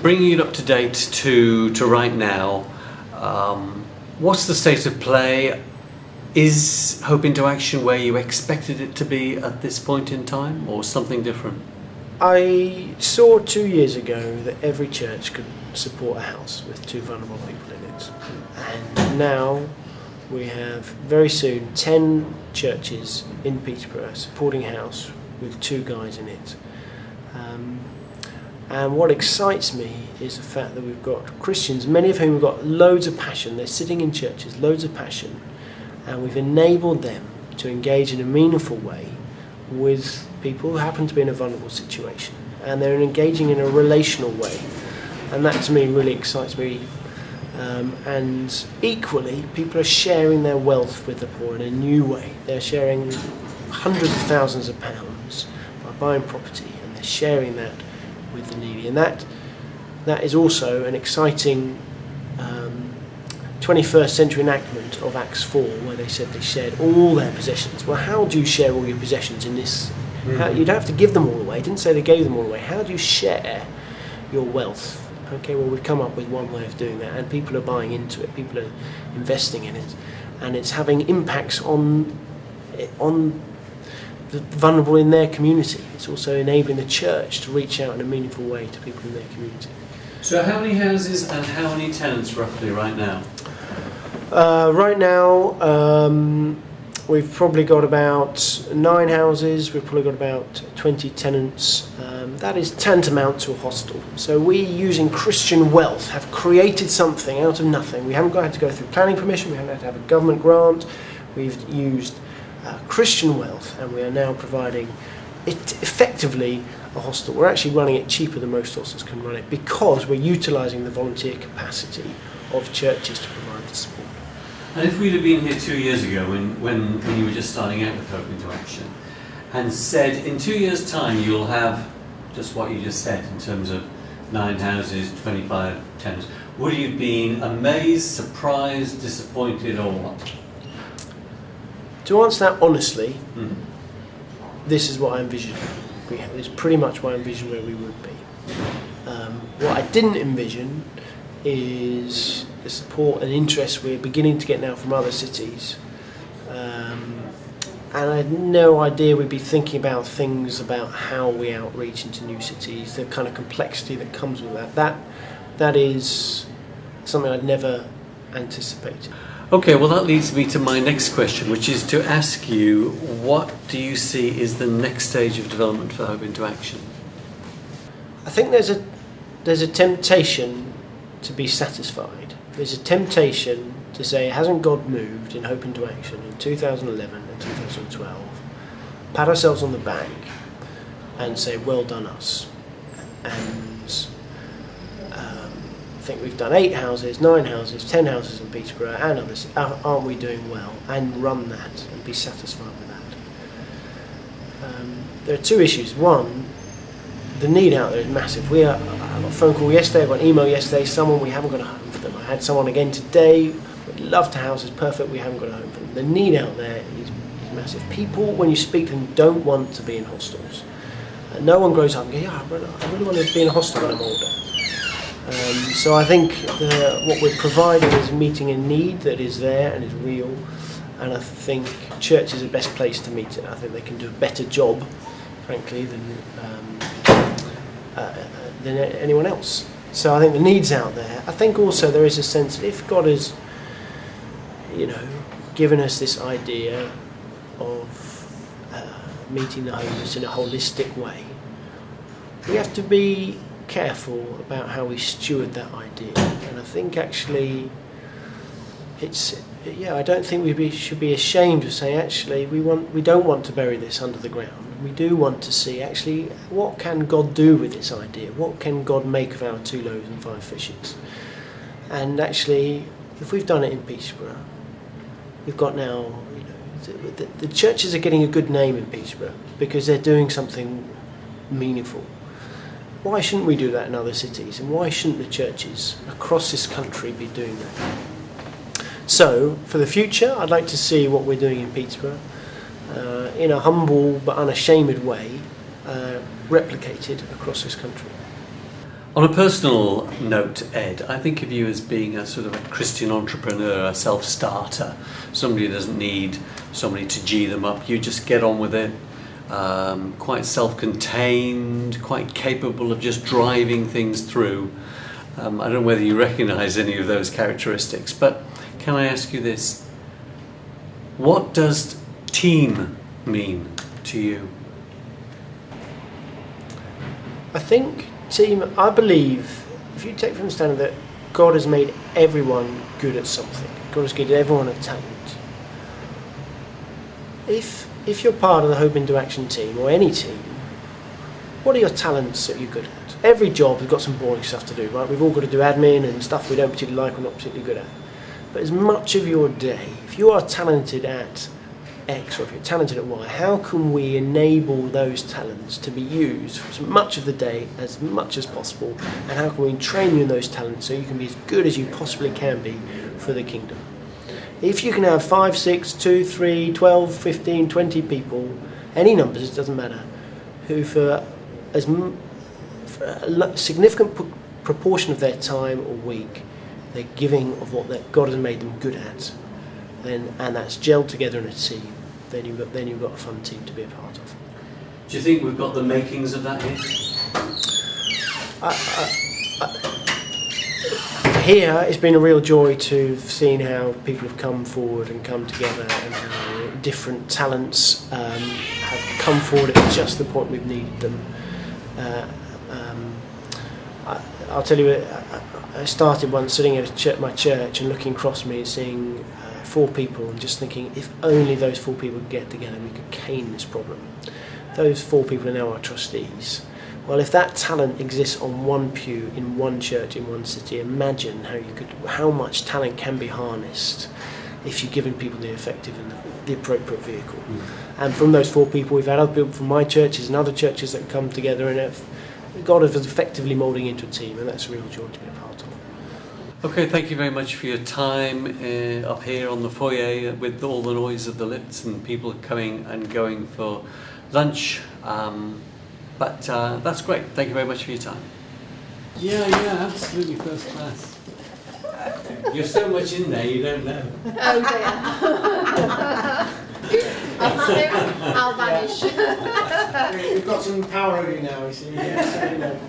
bringing it up to date to right now, what's the state of play? Is Hope into Action where you expected it to be at this point in time, or something different? I saw 2 years ago that every church could support a house with 2 vulnerable people in it. And now we have, very soon, 10 churches in Peterborough supporting a house with 2 guys in it. And what excites me is the fact that we've got Christians, many of whom have got loads of passion. They're sitting in churches, loads of passion, and we've enabled them to engage in a meaningful way with people who happen to be in a vulnerable situation. And they're engaging in a relational way. And that to me really excites me. And equally, people are sharing their wealth with the poor in a new way. They're sharing hundreds of thousands of pounds by buying property, and they're sharing that with the needy. And that is also an exciting 21st century enactment of Acts 4, where they said they shared all their possessions. Well, how do you share all your possessions in this? You don't have to give them all away. It didn't say they gave them all away. How do you share your wealth? Okay, well, we've come up with one way of doing that, and people are buying into it, people are investing in it, and it's having impacts on the vulnerable in their community. It's also enabling the church to reach out in a meaningful way to people in their community. So how many houses and how many tenants roughly right now? Right now, we've probably got about 9 houses, we've probably got about 20 tenants. That is tantamount to a hostel. So we, using Christian wealth, have created something out of nothing. We haven't had to go through planning permission, we haven't had to have a government grant. We've used Christian wealth, and we are now providing it effectively a hostel. We're actually running it cheaper than most hostels can run it, because we're utilising the volunteer capacity of churches to provide the support. And if we'd have been here 2 years ago when you were just starting out with Hope into Action, and said in 2 years' time you'll have just what you just said in terms of 9 houses, 25 tenants, would you have been amazed, surprised, disappointed, or what? To answer that honestly, this is what I envisioned. It's pretty much what I envisioned where we would be. What I didn't envision is the support and interest we're beginning to get now from other cities. And I had no idea we'd be thinking about things about how we outreach into new cities, the kind of complexity that comes with that. That is something I'd never anticipated. Okay, well that leads me to my next question, which is to ask you, what do you see is the next stage of development for Hope into Action? I think there's a temptation to be satisfied. There's a temptation to say, hasn't God moved in Hope into Action in 2011 and 2012? Pat ourselves on the back and say, well done us. And I think we've done 8 houses, 9 houses, 10 houses in Peterborough and others. Aren't we doing well? And run that and be satisfied with that. There are 2 issues. One, the need out there is massive. I got a phone call yesterday, I got an email yesterday, someone, we haven't got a home for them. I had someone again today, we'd love to house, it's perfect, we haven't got a home for them. The need out there is massive. People, when you speak to them, don't want to be in hostels. No one grows up and goes, yeah, I really want to be in a hostel when I'm older. So I think what we're providing is meeting a need that is there and is real, and I think church is the best place to meet it. I think they can do a better job, frankly, than anyone else. So I think the need's out there. I think also there is a sense that if God has, given us this idea of meeting the homeless in a holistic way, we have to be careful about how we steward that idea. And I think actually I don't think we should be ashamed of saying, actually, we don't want to bury this under the ground. We do want to see, actually, what can God do with this idea? What can God make of our 2 loaves and 5 fishes? And actually, if we've done it in Peterborough, we've got now, the churches are getting a good name in Peterborough because they're doing something meaningful. Why shouldn't we do that in other cities? And why shouldn't the churches across this country be doing that? So, for the future, I'd like to see what we're doing in Peterborough in a humble but unashamed way, replicated across this country. On a personal note, Ed, I think of you as being a sort of a Christian entrepreneur, a self-starter, somebody who doesn't need somebody to G them up. You just get on with it, quite self-contained, quite capable of just driving things through. I don't know whether you recognise any of those characteristics, but can I ask you this? What does team mean to you? I think team, I believe, if you take from the standard that God has made everyone good at something, God has given everyone a talent. If you're part of the Hope into Action team, or any team, what are your talents that you're good at? Every job has got some boring stuff to do, right? We've all got to do admin and stuff we don't particularly like or not particularly good at. But as much of your day, if you are talented at X or if you're talented at Y, how can we enable those talents to be used for as much of the day as much as possible, and how can we train you in those talents so you can be as good as you possibly can be for the kingdom? If you can have 5, 6, 2, 3, 12, 15, 20 people, any numbers, it doesn't matter, who for a significant proportion of their time or week they're giving of what God has made them good at, then, and that's gelled together in a team, then you've got a fun team to be a part of. Do you think we've got the makings of that here? Here, it's been a real joy to have seen how people have come forward and come together, and how different talents have come forward at just the point we've needed them. I'll tell you, I started once sitting at my church and looking across me and seeing 4 people and just thinking, if only those 4 people could get together, we could cane this problem. Those 4 people are now our trustees. Well, if that talent exists on one pew, in one church, in one city, imagine how much talent can be harnessed if you're giving people the effective and the appropriate vehicle. And from those 4 people, we've had other people from my churches and other churches that come together, and God is effectively moulding into a team, and that's a real joy to be a part of. Okay, thank you very much for your time up here on the foyer with all the noise of the lifts and people coming and going for lunch. But that's great. Thank you very much for your time. Yeah, absolutely first class. You're so much in there, you don't know. Oh dear. I'll vanish. We've got some power over you now, you see. Yeah, so,